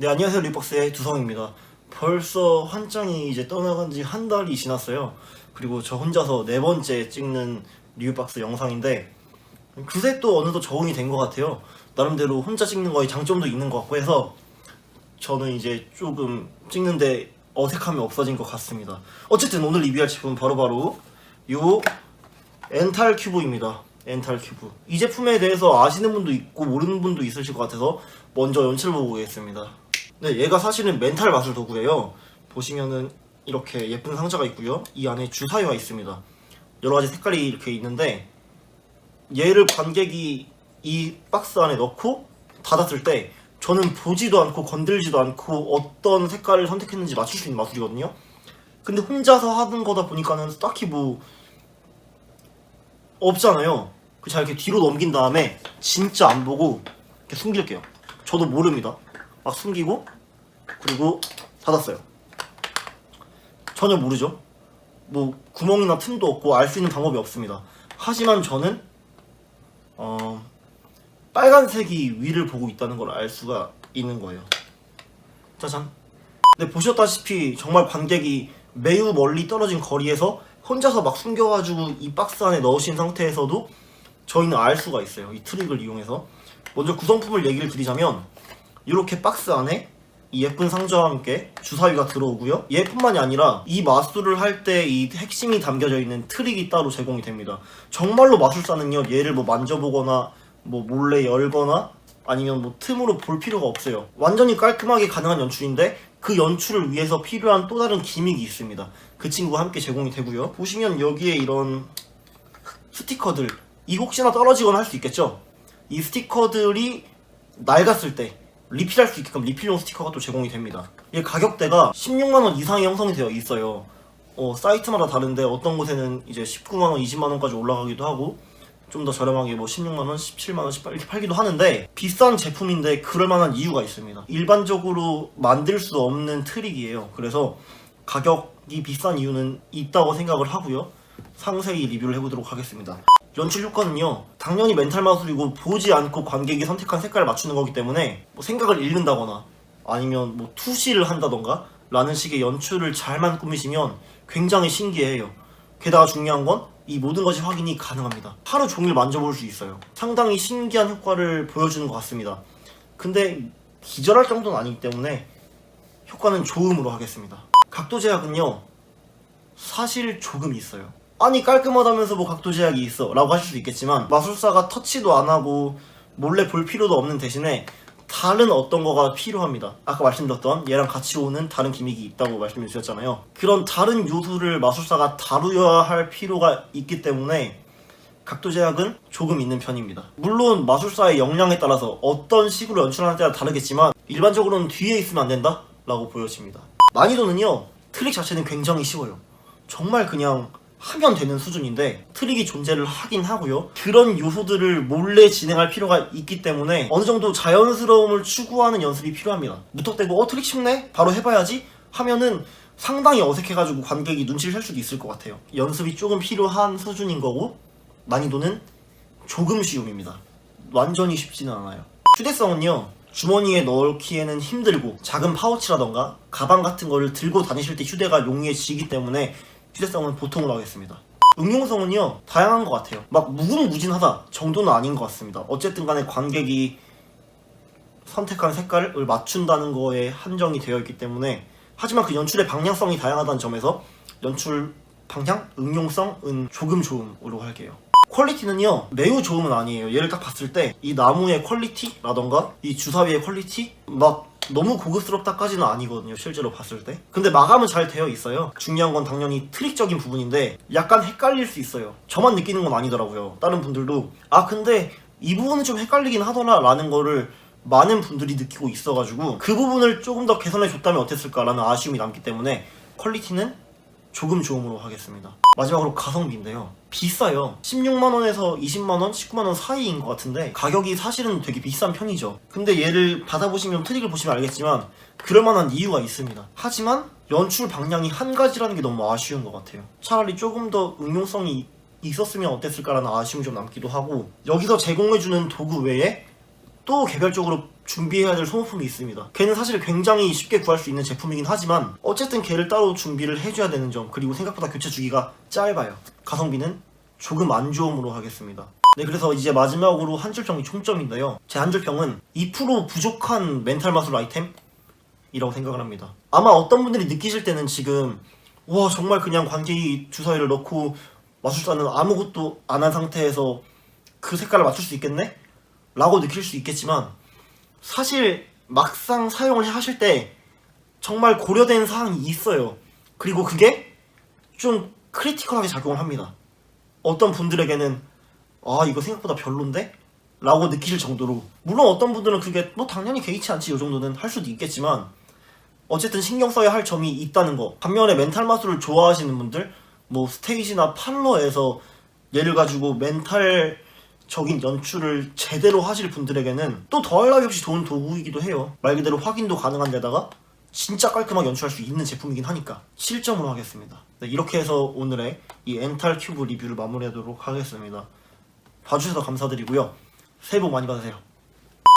안녕하세요. 리박스의 두성입니다. 벌써 환짱이 이제 떠나간 지 한 달이 지났어요. 그리고 저 혼자서 네 번째 찍는 리뷰박스 영상인데 그새 또 어느덧 적응이 된 것 같아요. 나름대로 혼자 찍는 거에 장점도 있는 것 같고 해서 저는 이제 조금 찍는데 어색함이 없어진 것 같습니다. 어쨌든 오늘 리뷰할 제품은 바로 요 엔탈 큐브입니다. 엔탈 큐브. 이 제품에 대해서 아시는 분도 있고 모르는 분도 있으실 것 같아서 먼저 연출을 보고 오겠습니다. 네, 얘가 사실은 멘탈 마술 도구예요. 보시면은 이렇게 예쁜 상자가 있고요. 이 안에 주사위가 있습니다. 여러 가지 색깔이 이렇게 있는데 얘를 관객이 이 박스 안에 넣고 닫았을 때 저는 보지도 않고 건들지도 않고 어떤 색깔을 선택했는지 맞출 수 있는 마술이거든요. 근데 혼자서 하는 거다 보니까는 딱히 뭐 없잖아요. 자, 이렇게 뒤로 넘긴 다음에 진짜 안 보고 이렇게 숨길게요. 저도 모릅니다. 막 숨기고 그리고 닫았어요. 전혀 모르죠. 뭐 구멍이나 틈도 없고 알 수 있는 방법이 없습니다. 하지만 저는 빨간색이 위를 보고 있다는 걸 알 수가 있는 거예요. 짜잔. 네, 보셨다시피 정말 관객이 매우 멀리 떨어진 거리에서 혼자서 막 숨겨가지고 이 박스 안에 넣으신 상태에서도 저희는 알 수가 있어요. 이 트릭을 이용해서. 먼저 구성품을 얘기를 드리자면 이렇게 박스 안에 이 예쁜 상자와 함께 주사위가 들어오고요. 얘뿐만이 아니라 이 마술을 할 때 이 핵심이 담겨져 있는 트릭이 따로 제공이 됩니다. 정말로 마술사는요, 얘를 뭐 만져보거나 뭐 몰래 열거나 아니면 뭐 틈으로 볼 필요가 없어요. 완전히 깔끔하게 가능한 연출인데 그 연출을 위해서 필요한 또 다른 기믹이 있습니다. 그 친구와 함께 제공이 되고요. 보시면 여기에 이런 스티커들, 이 혹시나 떨어지거나 할 수 있겠죠? 이 스티커들이 낡았을 때 리필할 수 있게끔 리필용 스티커가 또 제공이 됩니다. 이 가격대가 16만원 이상이 형성이 되어 있어요. 사이트마다 다른데 어떤 곳에는 이제 19만원, 20만원까지 올라가기도 하고 좀 더 저렴하게 뭐 16만원, 17만원, 18 이렇게 팔기도 하는데 비싼 제품인데 그럴만한 이유가 있습니다. 일반적으로 만들 수 없는 트릭이에요. 그래서 가격이 비싼 이유는 있다고 생각을 하고요. 상세히 리뷰를 해보도록 하겠습니다. 연출 효과는요, 당연히 멘탈 마술이고 보지 않고 관객이 선택한 색깔을 맞추는 거기 때문에 뭐 생각을 읽는다거나 아니면 뭐 투시를 한다던가 라는 식의 연출을 잘만 꾸미시면 굉장히 신기해요. 게다가 중요한 건 이 모든 것이 확인이 가능합니다. 하루 종일 만져볼 수 있어요. 상당히 신기한 효과를 보여주는 것 같습니다. 근데 기절할 정도는 아니기 때문에 효과는 좋음으로 하겠습니다. 각도 제약은요, 사실 조금 있어요. 아니 깔끔하다면서 뭐 각도 제약이 있어 라고 하실 수 있겠지만 마술사가 터치도 안 하고 몰래 볼 필요도 없는 대신에 다른 어떤 거가 필요합니다. 아까 말씀드렸던 얘랑 같이 오는 다른 기믹이 있다고 말씀해 주셨잖아요. 그런 다른 요소를 마술사가 다루어야 할 필요가 있기 때문에 각도 제약은 조금 있는 편입니다. 물론 마술사의 역량에 따라서 어떤 식으로 연출하는 때가 다르겠지만 일반적으로는 뒤에 있으면 안 된다 라고 보여집니다. 난이도는요, 트릭 자체는 굉장히 쉬워요. 정말 그냥 하면 되는 수준인데 트릭이 존재를 하긴 하고요. 그런 요소들을 몰래 진행할 필요가 있기 때문에 어느 정도 자연스러움을 추구하는 연습이 필요합니다. 무턱대고 트릭 쉽네? 바로 해봐야지? 하면은 상당히 어색해가지고 관객이 눈치를 챌 수도 있을 것 같아요. 연습이 조금 필요한 수준인 거고 난이도는 조금 쉬움입니다. 완전히 쉽지는 않아요. 휴대성은요, 주머니에 넣기에는 힘들고 작은 파우치라던가 가방 같은 거를 들고 다니실 때 휴대가 용이해지기 때문에 휴대성은 보통으로 하겠습니다. 응용성은요, 다양한 것 같아요. 막 무궁무진하다 정도는 아닌 것 같습니다. 어쨌든 간에 관객이 선택한 색깔을 맞춘다는 거에 한정이 되어 있기 때문에, 하지만 그 연출의 방향성이 다양하다는 점에서 연출 방향, 응용성은 조금 좋음으로 할게요. 퀄리티는요, 매우 좋음은 아니에요. 얘를 딱 봤을 때 이 나무의 퀄리티라던가 이 주사위의 퀄리티 막 너무 고급스럽다까지는 아니거든요, 실제로 봤을 때. 근데 마감은 잘 되어 있어요. 중요한 건 당연히 트릭적인 부분인데 약간 헷갈릴 수 있어요. 저만 느끼는 건 아니더라고요. 다른 분들도 근데 이 부분은 좀 헷갈리긴 하더라 라는 거를 많은 분들이 느끼고 있어가지고 그 부분을 조금 더 개선해줬다면 어땠을까라는 아쉬움이 남기 때문에 퀄리티는 조금 좋음으로 하겠습니다. 마지막으로 가성비인데요, 비싸요. 16만원에서 20만원, 19만원 사이인 것 같은데 가격이 사실은 되게 비싼 편이죠. 근데 얘를 받아보시면, 트릭을 보시면 알겠지만 그럴만한 이유가 있습니다. 하지만 연출 방향이 한 가지라는 게 너무 아쉬운 것 같아요. 차라리 조금 더 응용성이 있었으면 어땠을까라는 아쉬움이 좀 남기도 하고, 여기서 제공해주는 도구 외에 또 개별적으로 준비해야 될 소모품이 있습니다. 걔는 사실 굉장히 쉽게 구할 수 있는 제품이긴 하지만 어쨌든 걔를 따로 준비를 해줘야 되는 점, 그리고 생각보다 교체 주기가 짧아요. 가성비는 조금 안 좋음으로 하겠습니다. 네, 그래서 이제 마지막으로 한 줄 평이 총점인데요. 제 한 줄 평은 2% 부족한 멘탈 마술 아이템이라고 생각을 합니다. 아마 어떤 분들이 느끼실 때는 지금 와 정말 그냥 관계기 주사위를 넣고 마술사는 아무것도 안 한 상태에서 그 색깔을 맞출 수 있겠네? 라고 느낄 수 있겠지만 사실 막상 사용을 하실 때 정말 고려된 사항이 있어요. 그리고 그게 좀 크리티컬하게 작용을 합니다. 어떤 분들에게는 아 이거 생각보다 별론데? 라고 느끼실 정도로, 물론 어떤 분들은 그게 뭐 당연히 개의치 않지 요 정도는 할 수도 있겠지만 어쨌든 신경 써야 할 점이 있다는 거. 반면에 멘탈 마술을 좋아하시는 분들, 뭐 스테이지나 팔러에서 얘를 가지고 멘탈적인 연출을 제대로 하실 분들에게는 또 더할 나위 없이 좋은 도구이기도 해요. 말 그대로 확인도 가능한 데다가 진짜 깔끔하게 연출할 수 있는 제품이긴 하니까 실점으로 하겠습니다. 네, 이렇게 해서 오늘의 이 엔탈 큐브 리뷰를 마무리하도록 하겠습니다. 봐주셔서 감사드리고요. 새해 복 많이 받으세요.